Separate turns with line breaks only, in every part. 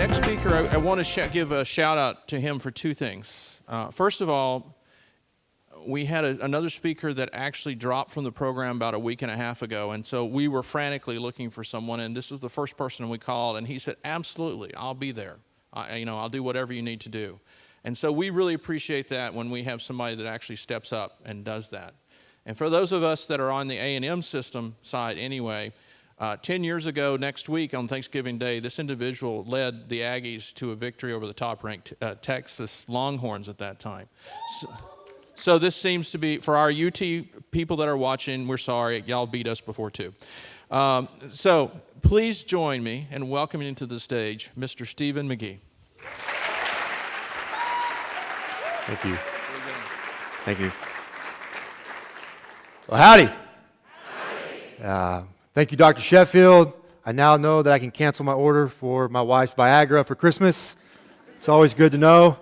next speaker, I want to give a shout out to him for two things. First of all, we had another speaker that actually dropped from the program about a week and a half ago, and so we were frantically looking for someone, and this was the first person we called, and he said, absolutely, I'll be there. I'll do whatever you need to do. And so we really appreciate that when we have somebody that actually steps up and does that. And for those of us that are on the A&M system side anyway, 10 years ago next week on Thanksgiving Day, this individual led the Aggies to a victory over the top-ranked Texas Longhorns at that time. So this seems to be, for our UT people that are watching, we're sorry, y'all beat us before too. So please join me in welcoming to the stage Mr. Stephen McGee.
Thank you. Thank you. Well, howdy. Thank you, Dr. Sheffield. I now know that I can cancel my order for my wife's Viagra for Christmas. It's always good to know.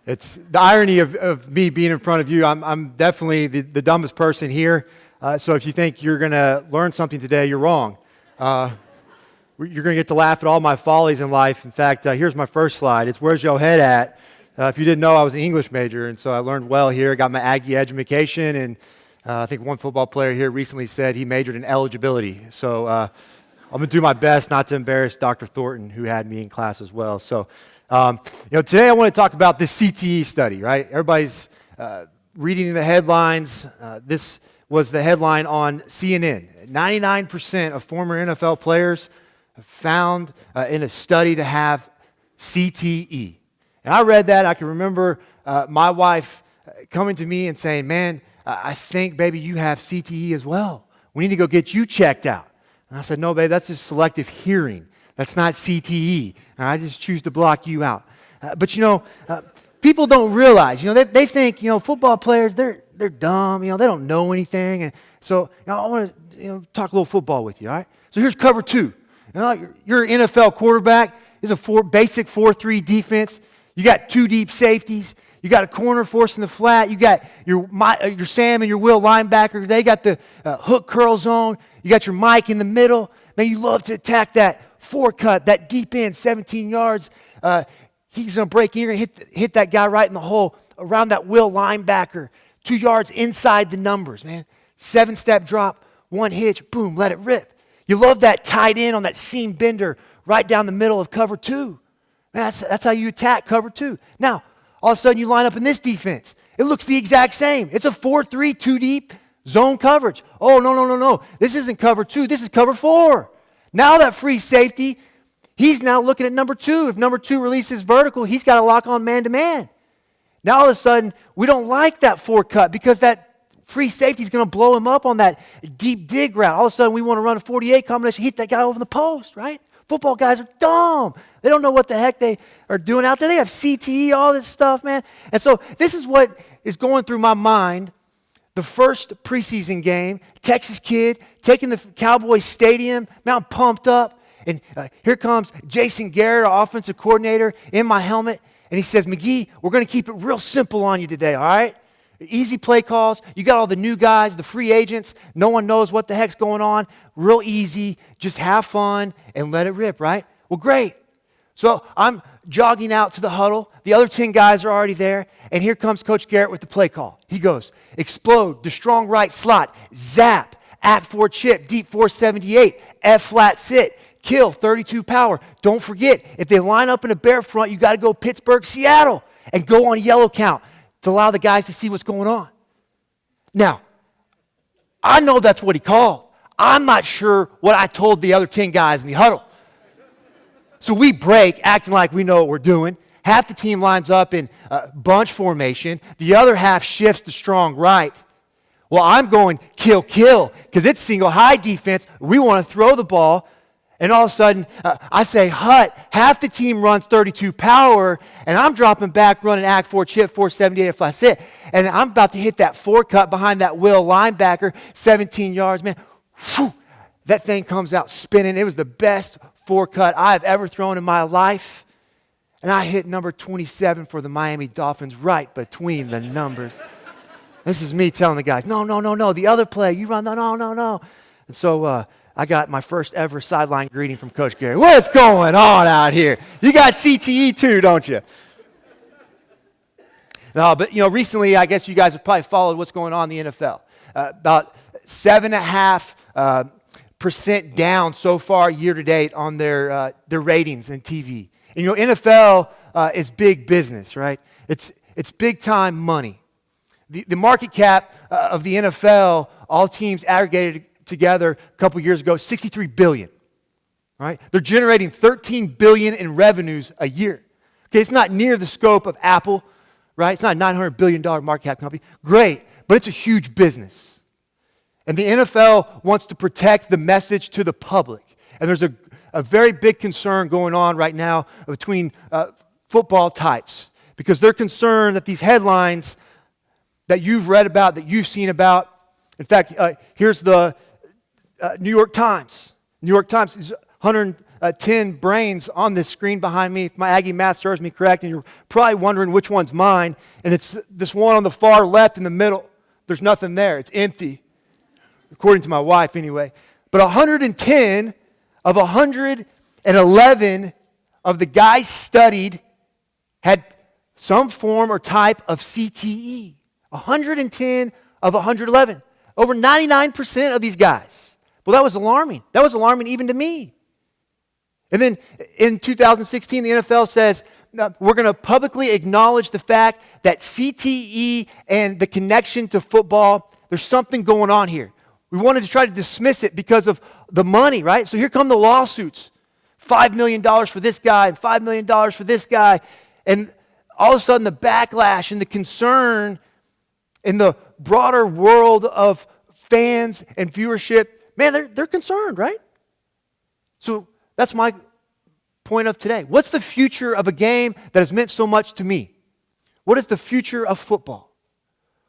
It's the irony of me being in front of you. I'm definitely the dumbest person here. So if you think you're going to learn something today, you're wrong. You're going to get to laugh at all my follies in life. In fact, here's my first slide. It's where's your head at? If you didn't know, I was an English major, and so I learned well here. Got my Aggie education, and I think one football player here recently said he majored in eligibility. So I'm going to do my best not to embarrass Dr. Thornton, who had me in class as well. So, today I want to talk about this CTE study, right? Everybody's reading the headlines. This was the headline on CNN. 99% of former NFL players found in a study to have CTE. And I read that. I can remember my wife coming to me and saying, man, I think, baby, you have CTE as well. We need to go get you checked out. And I said, no, babe, that's just selective hearing. That's not CTE. And I just choose to block you out. But people don't realize, they think, football players, they're dumb. They don't know anything. And so I want to talk a little football with you, all right? So here's cover two. You're an NFL quarterback. It's a basic 4-3 defense. You got two deep safeties. You got a corner forcing the flat. You got your Sam and your Will linebacker. They got the hook curl zone. You got your Mike in the middle. Man, you love to attack that four cut, that deep end, 17 yards. He's going to break in. You're going to hit that guy right in the hole around that Will linebacker. 2 yards inside the numbers, man. 7-step drop, one hitch, boom, let it rip. You love that tight end on that seam bender right down the middle of cover two. Man, that's how you attack cover two. Now, all of a sudden you line up in this defense. It looks the exact same. It's a 4-3, 2 deep zone coverage. Oh, no. This isn't cover two. This is cover four. Now that free safety, he's now looking at number two. If number two releases vertical, he's got to lock on man-to-man. Now all of a sudden, we don't like that four cut because that free safety is going to blow him up on that deep dig route. All of a sudden, we want to run a 48 combination, hit that guy over the post, right? Football guys are dumb. They don't know what the heck they are doing out there. They have CTE, all this stuff, man. And so this is what is going through my mind. The first preseason game, Texas kid taking the Cowboys stadium, man, I'm pumped up. And here comes Jason Garrett, our offensive coordinator, in my helmet. And he says, McGee, we're going to keep it real simple on you today, all right? Easy play calls. You got all the new guys, the free agents. No one knows what the heck's going on. Real easy. Just have fun and let it rip, right? Well, great. So I'm jogging out to the huddle. The other 10 guys are already there. And here comes Coach Garrett with the play call. He goes, explode, the strong right slot, zap, act 4 chip, deep 478, F flat sit, kill, 32 power. Don't forget, if they line up in a bear front, you got to go Pittsburgh, Seattle, and go on yellow count to allow the guys to see what's going on. Now, I know that's what he called. I'm not sure what I told the other 10 guys in the huddle. So we break, acting like we know what we're doing. Half the team lines up in bunch formation. The other half shifts to strong right. Well, I'm going kill, because it's single high defense. We want to throw the ball. And all of a sudden, I say, hut, half the team runs 32 power, and I'm dropping back, running act 4 chip, 478 if I sit. And I'm about to hit that 4 cut behind that Will linebacker, 17 yards, man. Whew, that thing comes out spinning. It was the best 4 cut I've ever thrown in my life. And I hit number 27 for the Miami Dolphins right between the numbers. This is me telling the guys, no. The other play, you run, no. And so I got my first ever sideline greeting from Coach Gary. What's going on out here? You got CTE too, don't you? No, but recently, I guess you guys have probably followed what's going on in the NFL. About 7.5% down so far year to date on their ratings and TV. And NFL is big business, right? It's big time money. The market cap of the NFL, all teams aggregated together a couple years ago, $63 billion. Right? They're generating $13 billion in revenues a year. Okay, it's not near the scope of Apple, right? It's not a $900 billion market cap company. Great, but it's a huge business. And the NFL wants to protect the message to the public. And there's a very big concern going on right now between football types because they're concerned that these headlines that you've read about, that you've seen about, in fact, here's the New York Times. New York Times is 110 brains on this screen behind me. If my Aggie math serves me correct, and you're probably wondering which one's mine, and it's this one on the far left in the middle. There's nothing there. It's empty, according to my wife anyway. But 110 of 111 of the guys studied had some form or type of CTE. 110 of 111. Over 99% of these guys. Well, that was alarming. That was alarming even to me. And then in 2016, the NFL says, we're going to publicly acknowledge the fact that CTE and the connection to football, there's something going on here. We wanted to try to dismiss it because of the money, right? So here come the lawsuits. $5 million for this guy and $5 million for this guy. And all of a sudden the backlash and the concern in the broader world of fans and viewership, man, they're concerned, right? So that's my point of today. What's the future of a game that has meant so much to me? What is the future of football?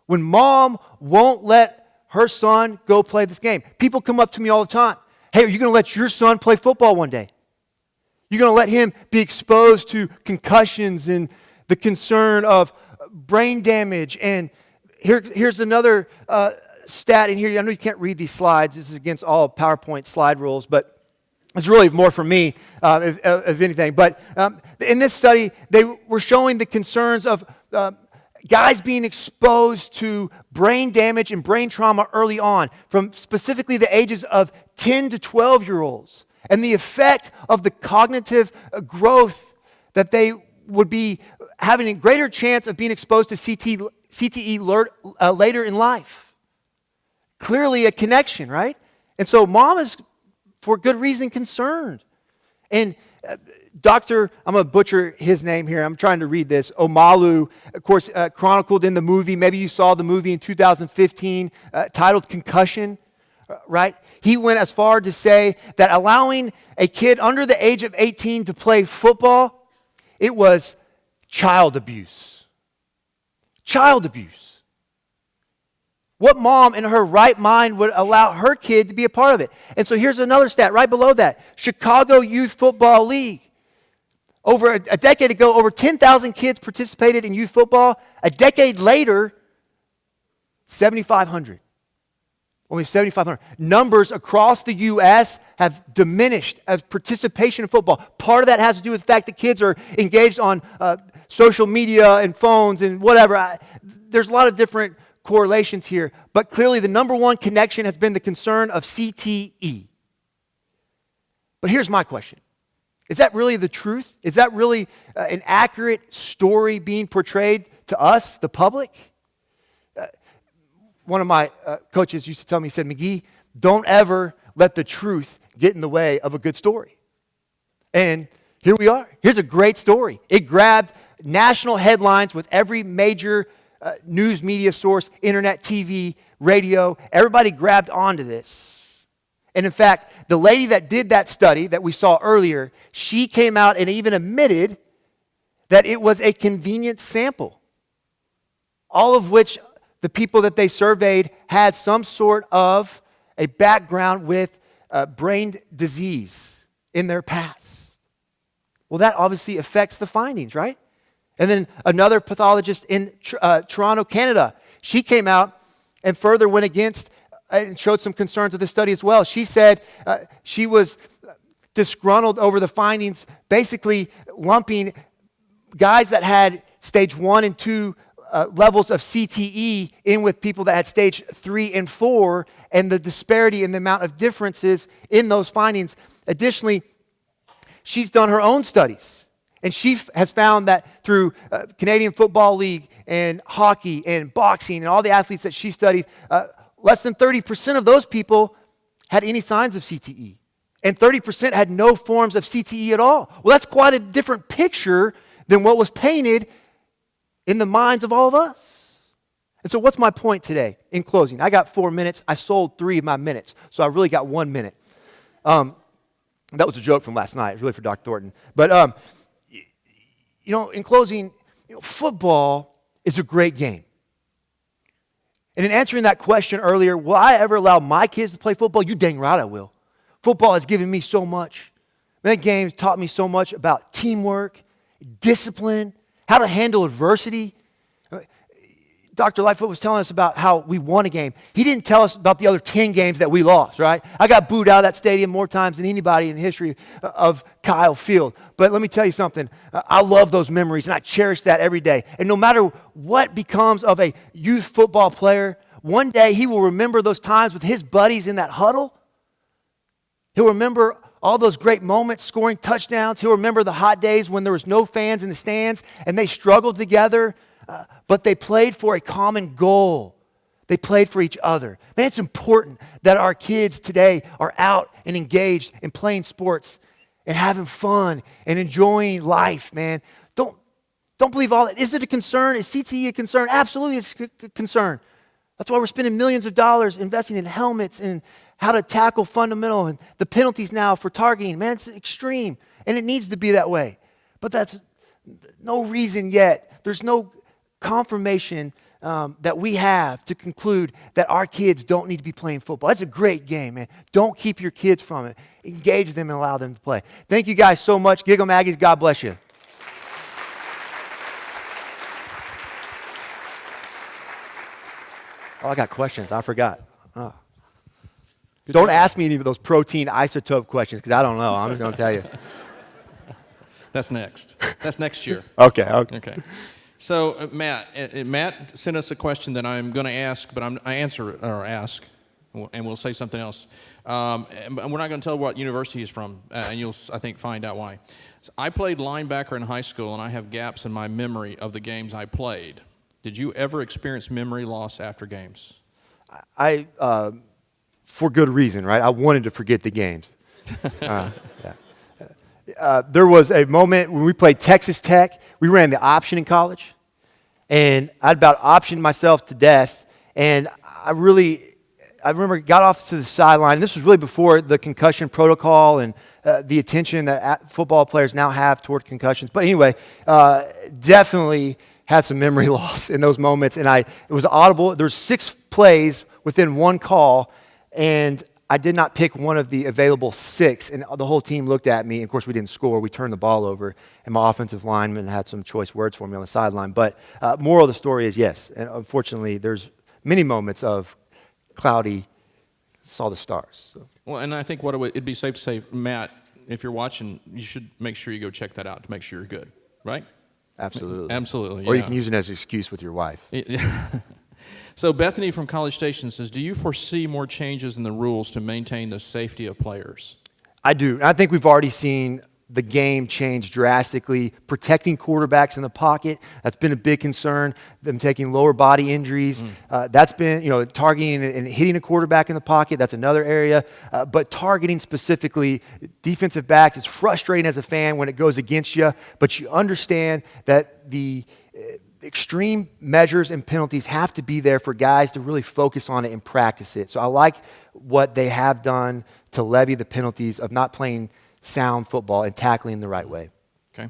When mom won't let her son go play this game. People come up to me all the time. Hey, are you going to let your son play football one day? You're going to let him be exposed to concussions and the concern of brain damage. And here's another stat in here. I know you can't read these slides. This is against all PowerPoint slide rules, but it's really more for me, if anything. But in this study, they were showing the concerns of guys being exposed to brain damage and brain trauma early on, from specifically the ages of 10 to 12-year-olds, and the effect of the cognitive growth that they would be having a greater chance of being exposed to CTE later in life. Clearly a connection, right? And so mom is, for good reason, concerned. And I'm going to butcher his name here. I'm trying to read this. Omalu, of course, chronicled in the movie. Maybe you saw the movie in 2015 titled Concussion, right? He went as far to say that allowing a kid under the age of 18 to play football, it was child abuse. Child abuse. What mom in her right mind would allow her kid to be a part of it? And so here's another stat right below that. Chicago Youth Football League. Over a decade ago, over 10,000 kids participated in youth football. A decade later, 7,500. Only 7,500. Numbers across the U.S. have diminished as participation in football. Part of that has to do with the fact that kids are engaged on social media and phones and whatever. There's a lot of different correlations here. But clearly the number one connection has been the concern of CTE. But here's my question. Is that really the truth? Is that really an accurate story being portrayed to us, the public? One of my coaches used to tell me, he said, McGee, don't ever let the truth get in the way of a good story. And here we are. Here's a great story. It grabbed national headlines with every major news media source, internet, TV, radio. Everybody grabbed onto this. And in fact, the lady that did that study that we saw earlier, she came out and even admitted that it was a convenient sample. All of which the people that they surveyed had some sort of a background with brain disease in their past. Well, that obviously affects the findings, right? And then another pathologist in Toronto, Canada, she came out and further went against and showed some concerns with this study as well. She said she was disgruntled over the findings, basically lumping guys that had stage 1 and 2 levels of CTE in with people that had stage 3 and 4, and the disparity in the amount of differences in those findings. Additionally, she's done her own studies, and she has found that through Canadian Football League and hockey and boxing and all the athletes that she studied, less than 30% of those people had any signs of CTE, and 30% had no forms of CTE at all. Well, that's quite a different picture than what was painted in the minds of all of us. And so what's my point today in closing? I got 4 minutes. I sold 3 of my minutes, so I really got 1 minute. That was a joke from last night, really for Dr. Thornton. But, in closing, football is a great game. And in answering that question earlier, will I ever allow my kids to play football? You dang right I will. Football has given me so much. That game taught me so much about teamwork, discipline, how to handle adversity. Dr. Lightfoot was telling us about how we won a game. He didn't tell us about the other 10 games that we lost, right? I got booed out of that stadium more times than anybody in the history of Kyle Field. But let me tell you something. I love those memories, and I cherish that every day. And no matter what becomes of a youth football player, one day he will remember those times with his buddies in that huddle. He'll remember all those great moments scoring touchdowns. He'll remember the hot days when there was no fans in the stands and they struggled together, but they played for a common goal. They played for each other. Man, it's important that our kids today are out and engaged in playing sports and having fun and enjoying life, man. Don't believe all that. Is it a concern? Is CTE a concern? Absolutely, it's a concern. That's why we're spending millions of dollars investing in helmets and how to tackle fundamental and the penalties now for targeting. Man, it's extreme, and it needs to be that way. But that's no reason yet. There's no confirmation that we have to conclude that our kids don't need to be playing football. That's a great game, man. Don't keep your kids from it. Engage them and allow them to play. Thank you guys so much. Giggle Aggies, God bless you. Oh, I got questions. I forgot. Oh. Don't ask me any of those protein isotope questions because I don't know. I'm just going to tell you.
That's next. That's next year.
Okay.
So, Matt sent us a question that I'm going to ask, but I ask, and we'll say something else. And we're not going to tell what university he's from, and you'll, I think, find out why. So I played linebacker in high school, and I have gaps in my memory of the games I played. Did you ever experience memory loss after games? For good reason, right? I wanted to forget the games. There was a moment when we played Texas Tech. We ran the option in college, and I'd about optioned myself to death. And I remember got off to the sideline. And this was really before the concussion protocol and the attention that football players now have toward concussions. But anyway, definitely had some memory loss in those moments. And it was audible. There were 6 plays within one call, and I did not pick one of the available 6, and the whole team looked at me. Of course, we didn't score. We turned the ball over, and my offensive lineman had some choice words for me on the sideline. But moral of the story is yes, and unfortunately, there's many moments of cloudy, saw the stars. So. Well, and I think it'd be safe to say, Matt, if you're watching, you should make sure you go check that out to make sure you're good, right?
Absolutely.
Absolutely,
Or you can use it as an excuse with your wife.
So Bethany from College Station says, do you foresee more changes in the rules to maintain the safety of players?
I do. I think we've already seen the game change drastically. Protecting quarterbacks in the pocket, that's been a big concern. Them taking lower body injuries. That's been, targeting and hitting a quarterback in the pocket, that's another area. But targeting specifically defensive backs, it's frustrating as a fan when it goes against you, but you understand that the extreme measures and penalties have to be there for guys to really focus on it and practice it. So I like what they have done to levy the penalties of not playing sound football and tackling the right way.
Okay.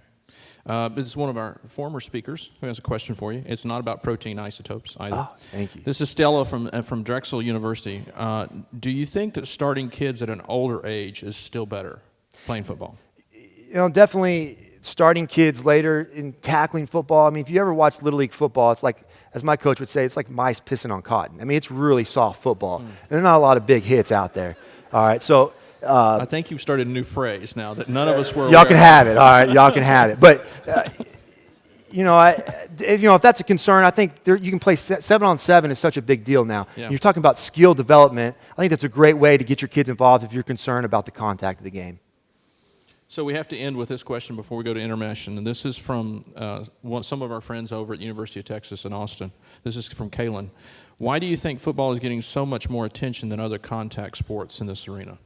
This is one of our former speakers who has a question for you. It's not about protein isotopes either.
Oh, thank you.
This is Stella from Drexel University. Do you think that starting kids at an older age is still better playing football?
Definitely starting kids later in tackling football. I mean, if you ever watch Little League football, it's like as my coach would say, it's like mice pissing on cotton. I mean, it's really soft football. And there are not a lot of big hits out there. All right, so
I think you've started a new phrase now that none of us were.
Y'all can have it. All right, y'all can have it. But if that's a concern, I think you can play 7-on-7 is such a big deal now.
Yeah.
You're talking about skill development. I think that's a great way to get your kids involved if you're concerned about the contact of the game.
So we have to end with this question before we go to intermission, and this is from some of our friends over at the University of Texas in Austin. This is from Kalen. Why do you think football is getting so much more attention than other contact sports in this arena?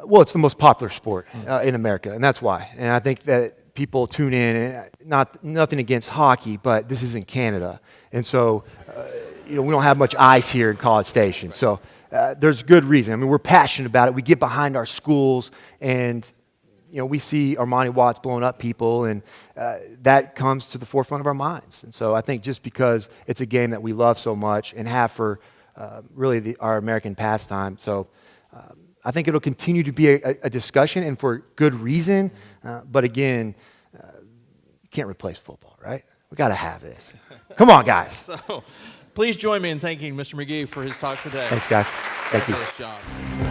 Well, it's the most popular sport in America, and that's why. And I think that people tune in, and nothing against hockey, but this is in Canada. And so, we don't have much ice here in College Station. So there's good reason. I mean, we're passionate about it. We get behind our schools, and we see Armani Watts blowing up people, and that comes to the forefront of our minds. And so I think just because it's a game that we love so much and have for really our American pastime, so I think it'll continue to be a discussion, and for good reason. But again, you can't replace football, right? We got to have it. Come on, guys.
So please join me in thanking Mr. McGee for his talk today.
Thanks, guys. Thank you.
Fabulous job.